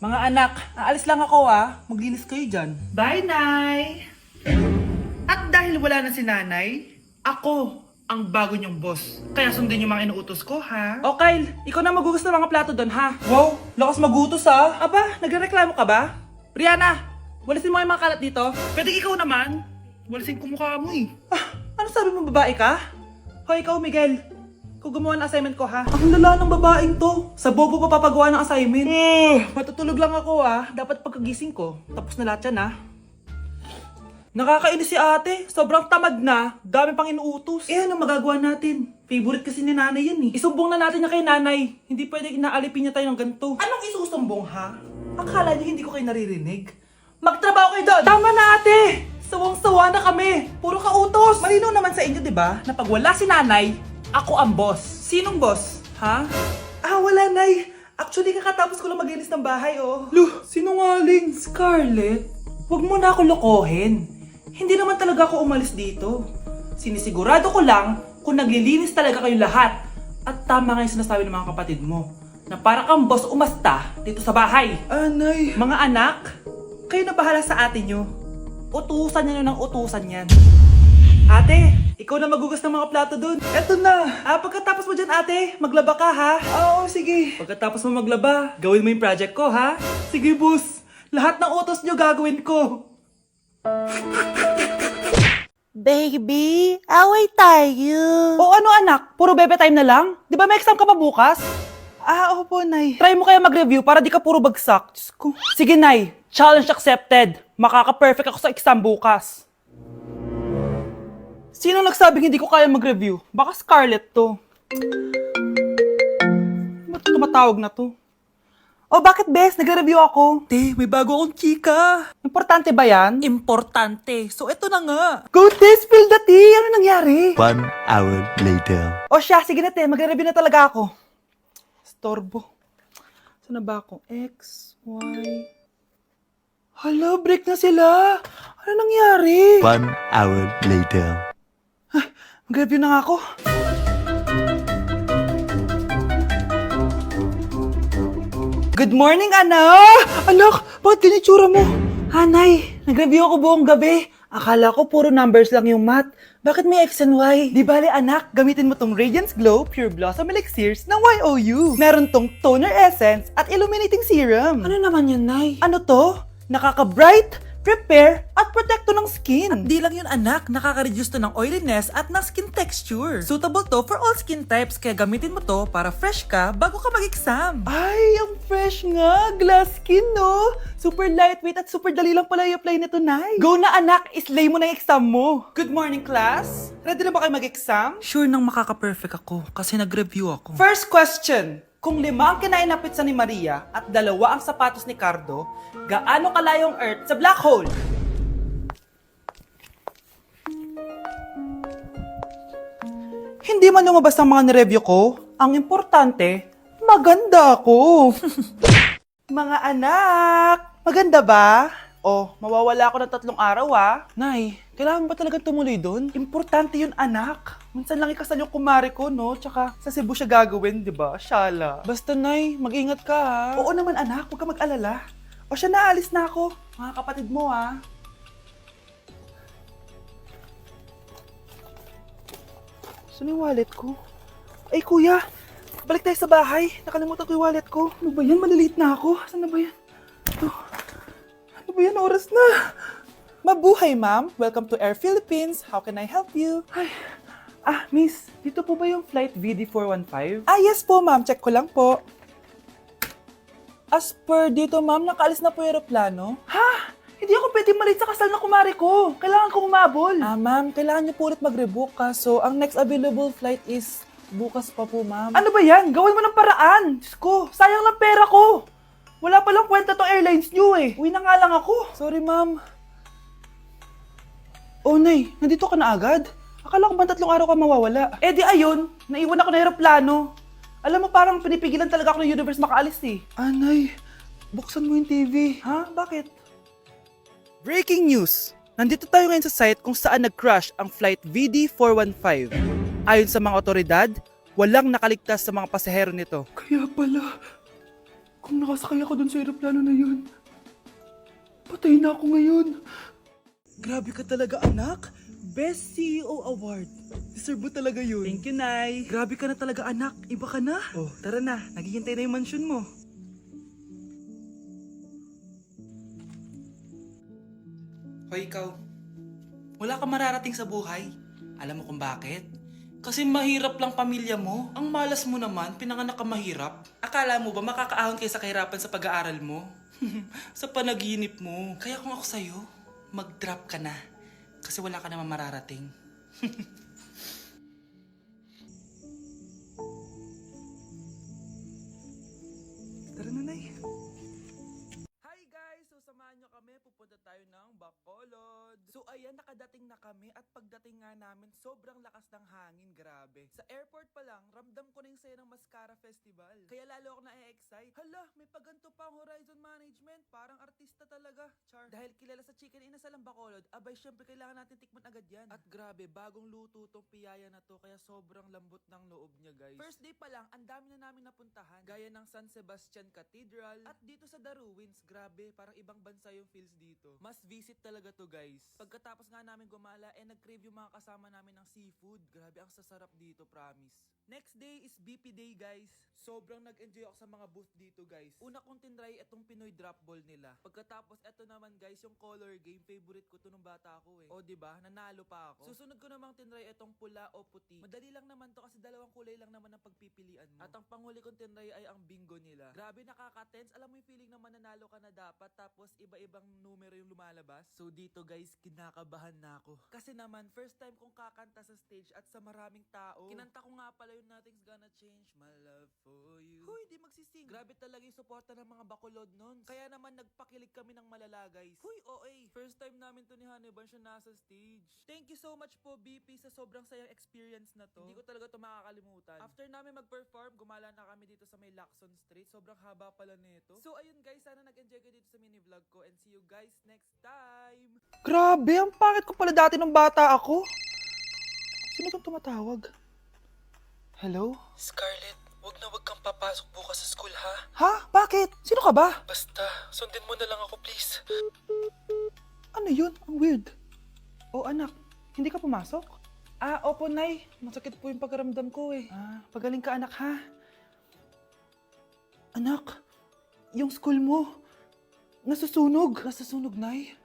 Mga anak, aalis lang ako Maglinis kayo dyan. Bye, Nay! At dahil wala na si Nanay, ako ang bago niyong boss. Kaya sundin yung mga inuutos ko, ha? O Kyle, ikaw na magugas ng mga plato doon ha. Wow, lakas magutos Aba, nagrereklamo ka ba? Brianna, walisin mo yung mga kalat dito. Pwede ikaw naman. Walisin ko mukha mo eh. Ano sabi mo, babae ka? Hoy, ikaw Miguel. Ikaw gumawa ng assignment ko ha. Ang lala ng babaeng to. Sa bobo pa papagawa ng assignment. Matutulog lang ako Dapat pagkagising ko, tapos na lahat yan Nakakainis si ate. Sobrang tamad na. Dami pang inuutos. Ano magagawa natin? Favorite kasi ni nanay yan Isumbong na natin niya kay nanay. Hindi pwede inaalipin niya tayo ng ganito. Anong isusumbong ha? Akala niyo hindi ko kayo naririnig? Magtrabaho kayo doon! Tama na ate! Sawang-sawa na kami! Puro kautos! Malinaw naman sa inyo, di ba? Na pag wala si nanay, ako ang boss. Sinong boss? Ha? Wala nay. Actually, kakatapos ko lang maglinis ng bahay, Luh, sinungaling. Scarlett, wag mo na ako lokohin. Hindi naman talaga ako umalis dito. Sinisigurado ko lang kung naglilinis talaga kayo lahat. At tama nga yung sinasabi ng mga kapatid mo. Na para kang boss umasta dito sa bahay. Anay. Mga anak, kayo na bahala sa ate nyo. Utusan nyo ng utusan yan. Ate, ikaw na magugas ng mga plato dun. Eto na. Pagkatapos mo dyan ate, maglaba ka ha? Oo, sige. Pagkatapos mo maglaba, gawin mo yung project ko ha? Sige boss. Lahat ng utos nyo gagawin ko. Baby, away tayo. O ano anak, puro bebe time na lang? Di ba may exam ka pa bukas? Opo, Nay. Try mo kaya mag-review para di ka puro bagsak. Diyos ko. Sige, Nay. Challenge accepted. Makaka-perfect ako sa exam bukas. Sino nagsabing hindi ko kaya mag-review? Baka Scarlett to. Ba't tumatawag na to? Bakit bes? Nagre-review ako. Te, may bago akong chika. Importante ba yan? Importante. So, eto na nga. Go, te! Spill the tea! Ano nangyari? 1 hour later. Siya. Sige na, te. Magre-review na talaga ako. Storbo. Saan na ba ako? X, Y... Hala, break na sila. Ano nangyari? 1 hour later. Mag-review na nga ako. Good morning, anak! Anak, bakit ganyan tsura mo? Hanay, nag-review ako buong gabi. Akala ko puro numbers lang yung math. Bakit may X and Y? Di bale, anak, gamitin mo tong Radiance Glow Pure Blossom Elixirs ng YOU. Meron tong toner essence at illuminating serum. Ano naman yun, Nay? Ano to? Nakaka-bright, prepare, at protekto ng skin. At di lang yun anak, nakaka-reduce to ng oiliness at ng skin texture. Suitable to for all skin types, kaya gamitin mo to para fresh ka bago ka mag-exam. Ay, ang fresh nga! Glass skin, no? Super lightweight at super dali lang pala i-apply nito, Nay. Go na anak, islay mo na yung exam mo. Good morning, class. Ready na ba kayo mag-exam? Sure nang makaka-perfect ako kasi nag-review ako. First question. Kung 5 ang kinain na pizza ni Maria at 2 ang sapatos ni Cardo, gaano kalayo ang Earth sa black hole? Hindi man lumabas ang mga nireview ko. Ang importante, maganda ako. Mga anak, maganda ba? Mawawala ako ng 3 araw Nay, kailangan ba talaga tumuloy doon? Importante yun anak. Minsan lang ikasal yung kumare ko, no? Tsaka sa Cebu siya gagawin, di ba? Shala. Basta, Nay, mag-ingat ka, ha? Oo naman, anak. Huwag ka mag-alala. Siya, naalis na ako. Mga kapatid mo, Saan yung wallet ko? Ay, kuya. Balik tayo sa bahay. Nakalimutan ko yung wallet ko. Ano ba yan? Maliliit na ako. Saan na ba yan? Ito. Ano ba yan? Oras na. Mabuhay, ma'am. Welcome to Air Philippines. How can I help you? Ay. Miss, dito po ba yung flight VD415? Yes po, ma'am. Check ko lang po. As per dito, ma'am, nakaalis na po yung aeroplano. Ha? Hindi ako pwede malit sa kasal na kumari ko. Kailangan ko umabol. Ma'am, kailangan niyo po ulit mag-rebook So, ang next available flight is bukas pa po, ma'am. Ano ba yan? Gawin mo ng paraan. Diyos ko, sayang lang pera ko. Wala palang kwenta tong airlines niyo Uwi na nga lang ako. Sorry, ma'am. Nay, nandito ka na agad? Akala ko ba 3 araw ka mawawala? Di ayun, naiwan ako na aeroplano. Alam mo, parang pinipigilan talaga ako ng universe makaalis Nay, buksan mo yung TV. Ha? Bakit? Breaking news! Nandito tayo ngayon sa site kung saan nag-crash ang flight VD415. Ayon sa mga otoridad, walang nakaligtas sa mga pasahero nito. Kaya pala, Kung nakasakay ako dun sa aeroplano na yun, patay na ako ngayon. Grabe ka talaga, anak. Best CEO Award. Deserve mo talaga yun. Thank you, Nay. Grabe ka na talaga, anak. Iba ka na. Oh, tara na. Naghihintay na yung mansion mo. Hoy, ikaw. Wala ka mararating sa buhay. Alam mo kung bakit? Kasi mahirap lang pamilya mo. Ang malas mo naman, pinanganak ka mahirap. Akala mo ba makakaahon kayo sa kahirapan sa pag-aaral mo? Sa panaginip mo. Kaya kung ako sa'yo, mag-drop ka na. Kasi wala ka naman mararating. Tara na, Nay. Hi guys! So samahan nyo kami, pupunta tayo ng Bacolod. So ayan, nakadating na kami at pagdating nga namin, sobrang lakas ng hangin, grabe. Sa airport pa lang, ramdam ko na yung saya ng Mascara Festival. Kaya lalo ako na-excite. Hala, may paganto pa ang Horizon Management. Parang artista talaga, char. Dahil kilala sa chicken inasal ang Bacolod, abay syempre kailangan natin tikman agad yan. At grabe, bagong luto tong piyaya na to, kaya sobrang lambot ng loob niya guys. First day pa lang, ang dami na namin napuntahan. Gaya ng San Sebastian Cathedral at dito sa The Ruins, grabe, parang ibang bansa yung feels dito. Must visit talaga to guys. Pagkatapos nga namin gumala, nag-crave yung mga kasama namin ng seafood. Grabe, ang sasarap dito, promise. Next day is BP Day guys. Sobrang nag-enjoy ako sa mga booth dito guys. Una kong tinry itong Pinoy drop ball nila. Pagkatapos eto naman guys, yung color game, favorite ko to nung bata ako eh. O diba, nanalo pa ako. Susunod ko namang tinry itong pula o puti. Madali lang naman to kasi dalawang kulay lang naman ang pagpipilian mo. At ang panghuli kong tinry ay ang bingo nila. Grabe, nakaka-tense. Alam mo yung feeling na mananalo ka na dapat tapos iba-ibang numero yung lumalabas. So dito guys, kinakabahan na ako. Kasi naman, first time kong kakanta sa stage at sa maraming tao. Kinanta ko nga pala yung Nothing's Gonna Change My Love For You. Huy, di magsising. Grabe talaga yung suporta ng mga Bacolod nun. Kaya naman nagpakilig kami ng malala guys. Huy, OA. First time namin to ni Hannibal siya nasa stage. Thank you so much po BP sa sobrang sayang experience na to. Hindi ko talaga to makakalimutan. After namin mag-perform, gumala na kami dito sa may Lacson Street. Sobrang haba pala nito. So ayun guys, sana nag-enjoy kayo dito sa mini vlog ko and see you guys next time. Grabe, ang pangit ko pala dati nung bata ako. Sino itong tumatawag? Hello? Scarlett, wag kang papasok bukas sa school ha. Ha? Bakit? Sino ka ba? Basta, sundin mo na lang ako please. Ano yun? Ang weird. Oh anak, hindi ka pumasok? Ah, opo Nay. Masakit po yung pagkaramdam ko eh. Ah, pagaling ka anak ha. Anak, yung school mo, nasusunog. Nasusunog, Nay?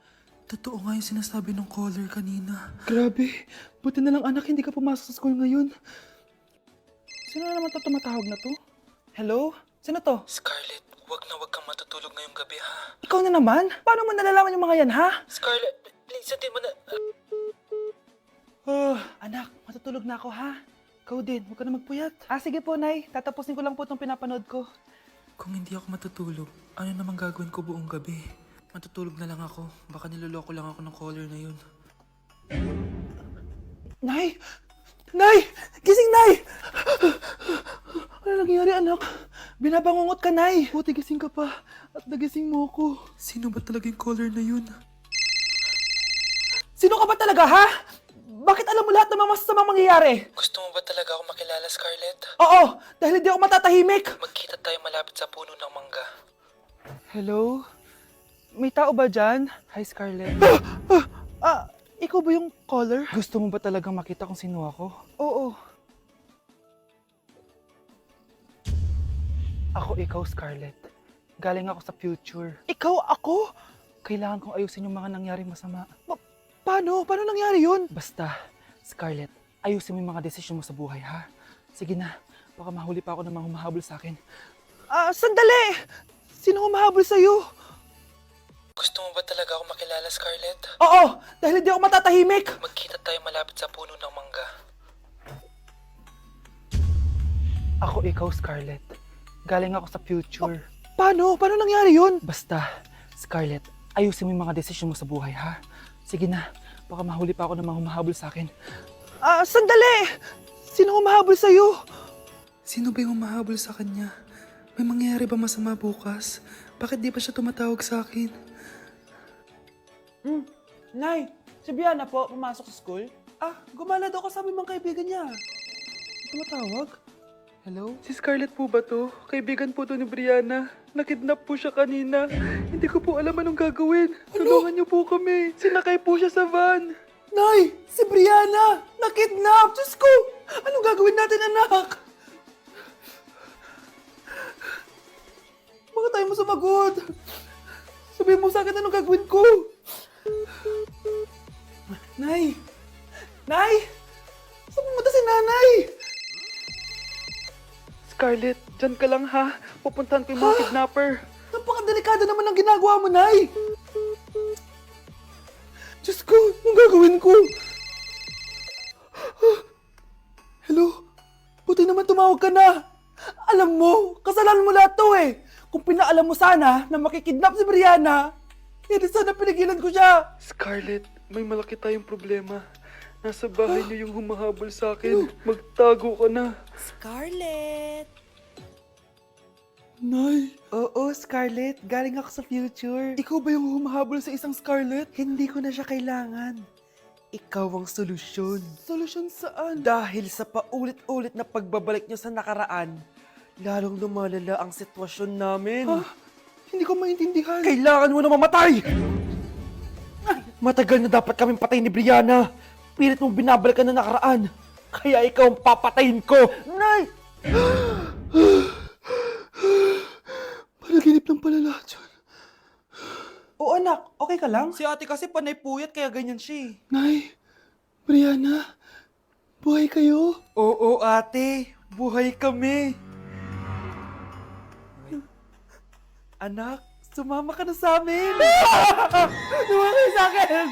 Totoo nga yung sinasabi ng caller kanina. Grabe, buti na lang anak hindi ka pumasok sa school ngayon. Sino na naman to tumatawag na to? Hello? Sino to? Scarlett, wag kang matutulog ngayong gabi ha. Ikaw na naman? Paano mo nalalaman yung mga yan ha? Scarlett, please, sundin mo na. Anak, matutulog na ako ha. Ikaw din, huwag ka na magpuyat. Ah, sige po, Nay. Tatapusin ko lang po itong pinapanood ko. Kung hindi ako matutulog, ano namang gagawin ko buong gabi? Matutulog na lang ako. Baka niloloko lang ako ng caller na yun. Nay! Nay! Gising, Nay! Ano nangyari, anak? Binabangungot ka, Nay. Buti gising ka pa. At nagising mo ako. Sino ba talaga yung caller na yun? Sino ka ba talaga, ha? Bakit alam mo lahat ng mga masasamang mangyayari? Gusto mo ba talaga ako makilala, Scarlett? Oo, dahil hindi ako matatahimik. Magkita tayo malapit sa puno ng mangga. Hello? May tao ba dyan? Hi, Scarlett. Ikaw ba yung caller? Gusto mo ba talagang makita kung sino ako? Oo. Ako ikaw, Scarlett. Galing ako sa future. Ikaw ako? Kailangan kong ayusin yung mga nangyaring masama. Paano? Paano nangyari yun? Basta, Scarlett, ayusin mo yung mga desisyon mo sa buhay, ha? Sige na, baka mahuli pa ako ng mga humahabol sa akin. Sandali! Sino humahabol sa'yo? Gusto mo ba talaga ako makilala, Scarlett? Oo, dahil hindi ako matatahimik. Magkita tayo malapit sa puno ng mangga. Ako ikaw, Scarlett. Galing ako sa future. Paano? Paano nangyari yun? Basta, Scarlett, ayusin mo yung mga desisyon mo sa buhay, ha? Sige na, baka mahuli pa ako ng mga humahabol sa akin. Sandali! Sino humahabol sa'yo? Sino ba yung humahabol sa kanya? May mangyayari ba masama bukas? Bakit di pa siya tumatawag sa akin? Nay, si Biana po, pumasok sa school? Gumala daw kasama yung mga kaibigan niya. Tumatawag? Hello? Si Scarlett po ba to? Kaibigan po to ni Brianna. Nakidnap po siya kanina. Hindi ko po alam anong gagawin. Tulungan niyo po kami. Sinakay po siya sa van. Nay! Si Brianna! Nakidnap! Diyos ko! Anong gagawin natin, anak? Bakit tayo mo sumagot? Sabihin mo sa akin anong gagawin ko? Nay! Nay! Saan pumunta si nanay? Scarlett, dyan ka lang ha. Pupuntahan ko yung mga kidnapper. Napakadelikado naman ang ginagawa mo, Nay! Diyos ko, anong gagawin ko? Hello? Buti naman tumawag ka na. Alam mo, kasalanan mo lahat to eh. Kung pinaalam mo sana na makikidnap si Brianna, hindi sana pinigilan ko siya. Scarlett, may malaki tayong problema. Nasa bahay niyo yung humahabol sa akin. Magtago ka na. Scarlett! Nay, Oo, Scarlett. Galing ako sa future. ikaw ba yung humahabol sa isang Scarlett? Hindi ko na siya kailangan. Ikaw ang solusyon. Solusyon saan? Dahil sa paulit-ulit na pagbabalik niyo sa nakaraan, lalong lumalala ang sitwasyon namin. Hindi ko maintindihan. Kailangan mo na mamatay! Matagal na dapat kaming patayin ni Brianna. Pilit mong binabalikan na nakaraan. Kaya ikaw ang papatayin ko. Nay! Panaginip ng pala lahat yun. Oo anak, okay ka lang? Si ate kasi panay puyat kaya ganyan siya eh. Nay, Brianna, buhay kayo? Oo, ate. Buhay kami. Anak, sumama ka na sa amin. Sumama kayo sa akin!